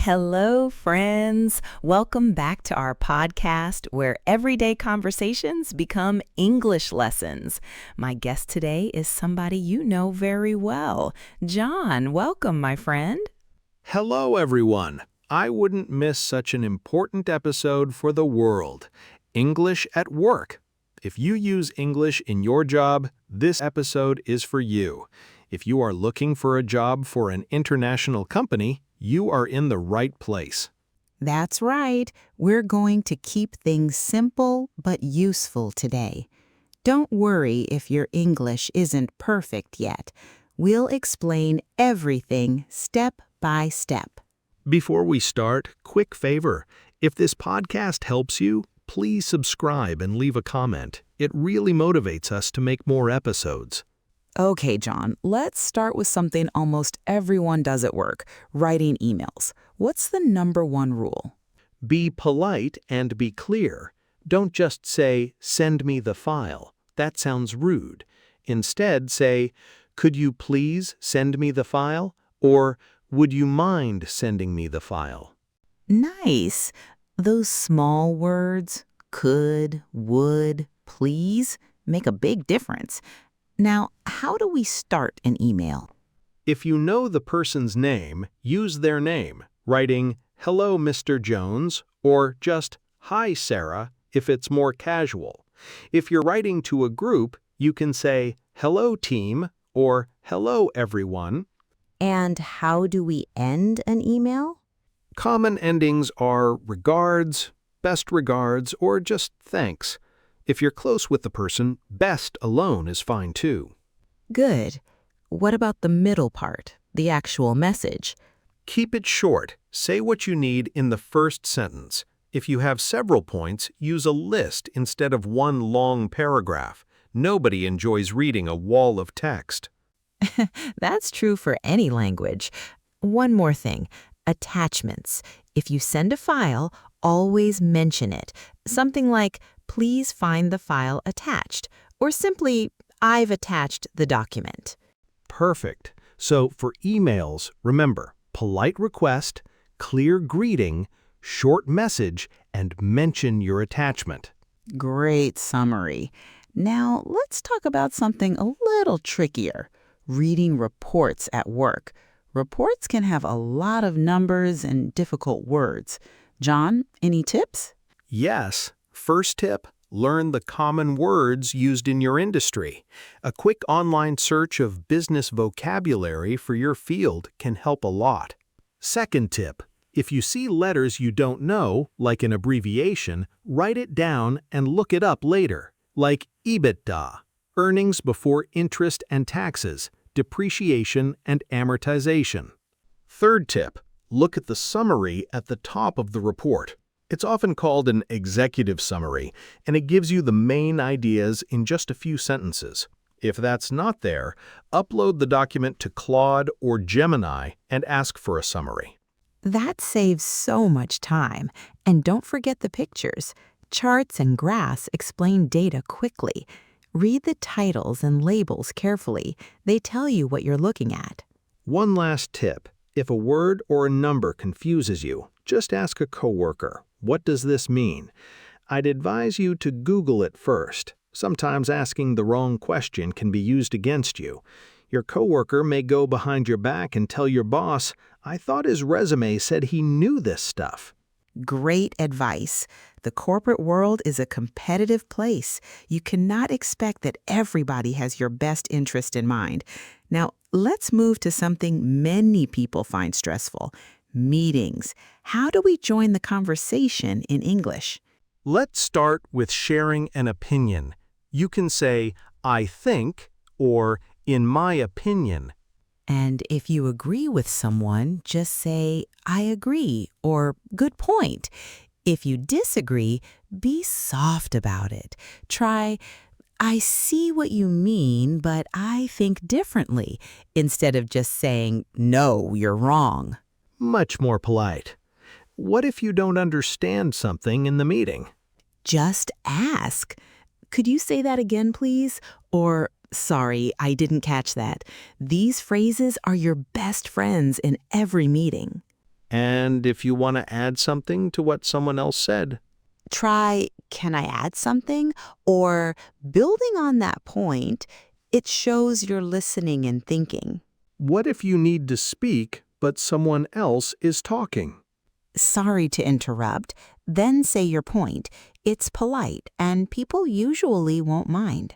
Hello, friends. Welcome back to our podcast where everyday conversations become English lessons. My guest today is somebody you know very well. John, welcome, my friend. Hello, everyone. I wouldn't miss such an important episode for the world. English at work. If you use English in your job, this episode is for you. If you are looking for a job for an international company, you are in the right place. That's right. We're going to keep things simple but useful today. Don't worry if your English isn't perfect yet. We'll explain everything step by step. Before we start, quick favor. If this podcast helps you, please subscribe and leave a comment. It really motivates us to make more episodes. Okay, John, let's start with something almost everyone does at work, writing emails. What's the number one rule? Be polite and be clear. Don't just say, "Send me the file." That sounds rude. Instead, say, "Could you please send me the file?" Or, "Would you mind sending me the file?" Nice. Those small words, could, would, please, make a big difference. Now, how do we start an email? If you know the person's name, use their name, writing, "Hello, Mr. Jones," or just, "Hi, Sarah," if it's more casual. If you're writing to a group, you can say, "Hello, team," or "Hello, everyone." And how do we end an email? Common endings are regards, best regards, or just thanks. If you're close with the person, best alone is fine too. Good. What about the middle part, the actual message? Keep it short. Say what you need in the first sentence. If you have several points, use a list instead of one long paragraph. Nobody enjoys reading a wall of text. That's true for any language. One more thing, attachments. If you send a file, always mention it. Something like, "Please find the file attached," or simply, "I've attached the document." Perfect. So for emails, remember, polite request, clear greeting, short message, and mention your attachment. Great summary. Now, let's talk about something a little trickier, reading reports at work. Reports can have a lot of numbers and difficult words. John, any tips? Yes. First tip, learn the common words used in your industry. A quick online search of business vocabulary for your field can help a lot. Second tip, if you see letters you don't know, like an abbreviation, write it down and look it up later, like EBITDA, earnings before interest and taxes, depreciation and amortization. Third tip, look at the summary at the top of the report. It's often called an executive summary, and it gives you the main ideas in just a few sentences. If that's not there, upload the document to Claude or Gemini and ask for a summary. That saves so much time. And don't forget the pictures. Charts and graphs explain data quickly. Read the titles and labels carefully. They tell you what you're looking at. One last tip. If a word or a number confuses you, just ask a coworker, "What does this mean?" I'd advise you to Google it first. Sometimes asking the wrong question can be used against you. Your coworker may go behind your back and tell your boss, "I thought his resume said he knew this stuff." Great advice. The corporate world is a competitive place. You cannot expect that everybody has your best interest in mind. Now, let's move to something many people find stressful, meetings. How do we join the conversation in English? Let's start with sharing an opinion. You can say, "I think," or "in my opinion." And if you agree with someone, just say, "I agree," or "good point." If you disagree, be soft about it. Try, "I see what you mean, but I think differently," instead of just saying, "No, you're wrong." Much more polite. What if you don't understand something in the meeting? Just ask. "Could you say that again, please?" Or, "Sorry, I didn't catch that." These phrases are your best friends in every meeting. And if you want to add something to what someone else said, Try, can I add something? Or building on that point, it shows you're listening and thinking. what if you need to speak, but someone else is talking? Sorry to interrupt. Then say your point. It's polite, and people usually won't mind.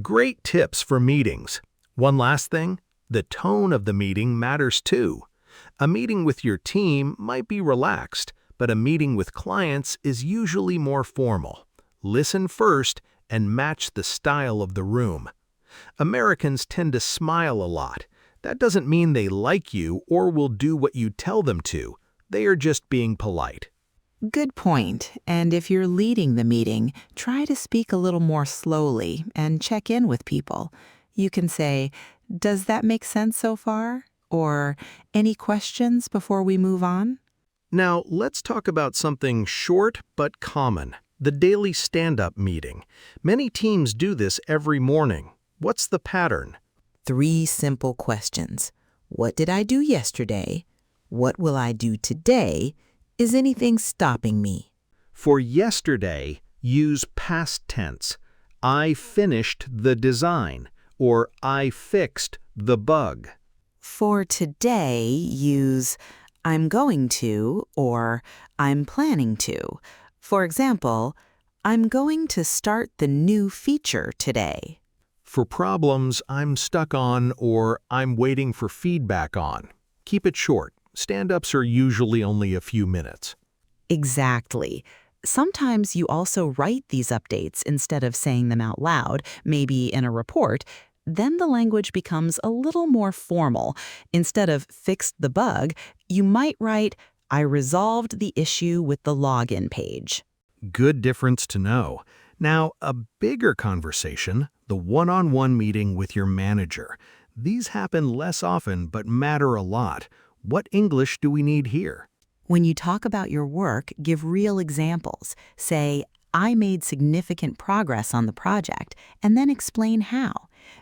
Great tips for meetings. One last thing, the tone of the meeting matters too. A meeting with your team might be relaxed, but a meeting with clients is usually more formal. Listen first and match the style of the room. Americans tend to smile a lot. That doesn't mean they like you or will do what you tell them to. They are just being polite. Good point. And if you're leading the meeting, try to speak a little more slowly and check in with people. You can say, "Does that make sense so far?" Or, "Any questions before we move on?" Now, let's talk about something short but common, the daily stand-up meeting. Many teams do this every morning. What's the pattern? 3 simple questions. What did I do yesterday? What will I do today? Is anything stopping me? For yesterday, use past tense. I finished the design, or I fixed the bug. For today, use I'm going to or I'm planning to. For example, I'm going to start the new feature today. For problems, I'm stuck on or I'm waiting for feedback on. Keep it short. Stand-ups are usually only a few minutes. Exactly. Sometimes you also write these updates instead of saying them out loud, maybe in a report. Then the language becomes a little more formal. Instead of fixed the bug, you might write, I resolved the issue with the login page. Good difference to know. Now, a bigger conversation, the one-on-one meeting with your manager. These happen less often but matter a lot. What English do we need here? When you talk about your work, give real examples. Say, I made significant progress on the project, and then explain how.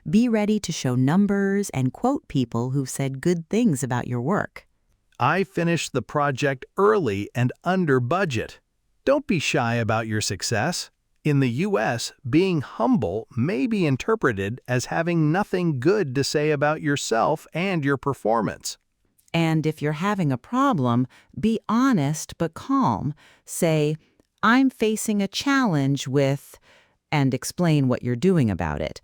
Be ready to show numbers and quote people who've said good things about your work. I finished the project early and under budget. Don't be shy about your success. In the U.S., being humble may be interpreted as having nothing good to say about yourself and your performance. And if you're having a problem, be honest but calm. Say, I'm facing a challenge with, and explain what you're doing about it.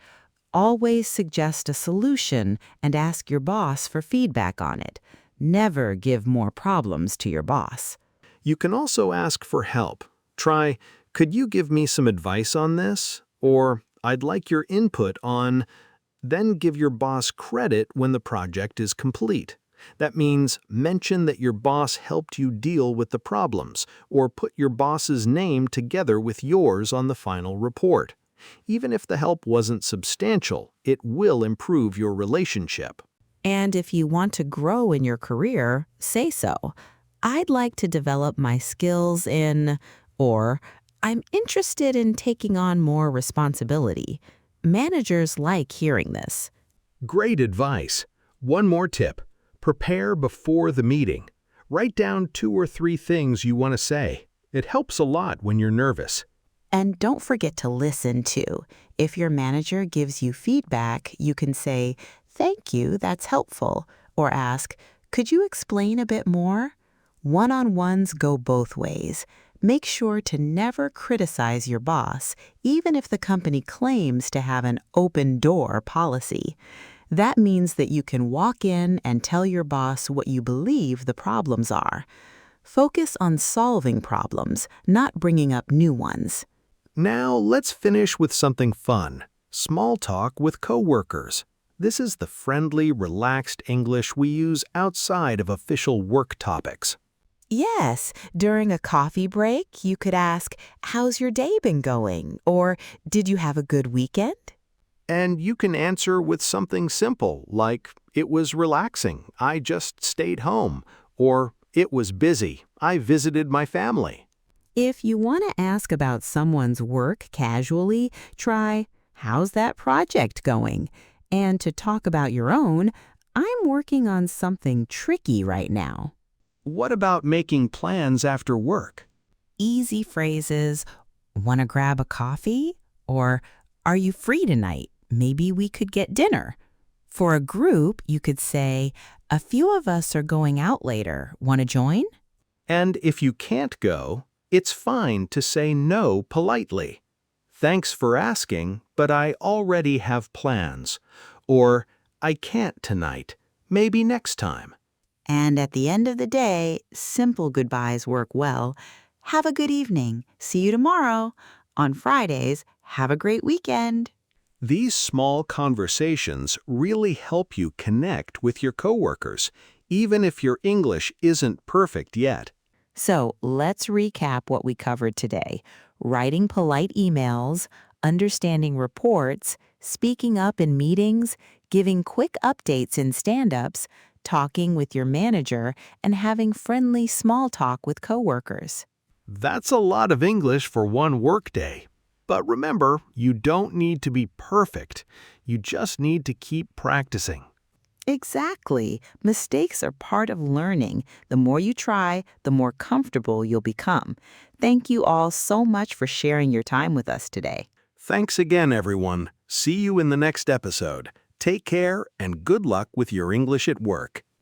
Always suggest a solution and ask your boss for feedback on it. Never give more problems to your boss. You can also ask for help. Try, could you give me some advice on this? Or, I'd like your input on. Then give your boss credit when the project is complete. That means mention that your boss helped you deal with the problems, or put your boss's name together with yours on the final report. Even if the help wasn't substantial, it will improve your relationship. And if you want to grow in your career, say so. I'd like to develop my skills in, or I'm interested in taking on more responsibility. Managers like hearing this. Great advice. One more tip. Prepare before the meeting. Write down 2 or 3 things you want to say. It helps a lot when you're nervous. And don't forget to listen too. If your manager gives you feedback, you can say, "Thank you, that's helpful," or ask, "Could you explain a bit more?" One-on-ones go both ways. Make sure to never criticize your boss, even if the company claims to have an open door policy. That means that you can walk in and tell your boss what you believe the problems are. Focus on solving problems, not bringing up new ones. Now, let's finish with something fun. Small talk with coworkers. This is the friendly, relaxed English we use outside of official work topics. Yes, during a coffee break, you could ask, "How's your day been going?" Or, "Did you have a good weekend?" And you can answer with something simple like, it was relaxing, I just stayed home, or it was busy, I visited my family. If you want to ask about someone's work casually, try, "How's that project going?" And to talk about your own, "I'm working on something tricky right now." What about making plans after work? Easy phrases, "Want to grab a coffee?" or "Are you free tonight? Maybe we could get dinner." For a group, you could say, "A few of us are going out later. Want to join?" And if you can't go, it's fine to say no politely. Thanks for asking, but I already have plans. Or, I can't tonight. Maybe next time. And at the end of the day, simple goodbyes work well. Have a good evening. See you tomorrow. On Fridays, have a great weekend. These small conversations really help you connect with your coworkers, even if your English isn't perfect yet. So let's recap what we covered today. Writing polite emails, understanding reports, speaking up in meetings, giving quick updates in stand-ups, talking with your manager, and having friendly small talk with coworkers. That's a lot of English for one workday. But remember, you don't need to be perfect. You just need to keep practicing. Exactly. Mistakes are part of learning. The more you try, the more comfortable you'll become. Thank you all so much for sharing your time with us today. Thanks again, everyone. See you in the next episode. Take care and good luck with your English at work.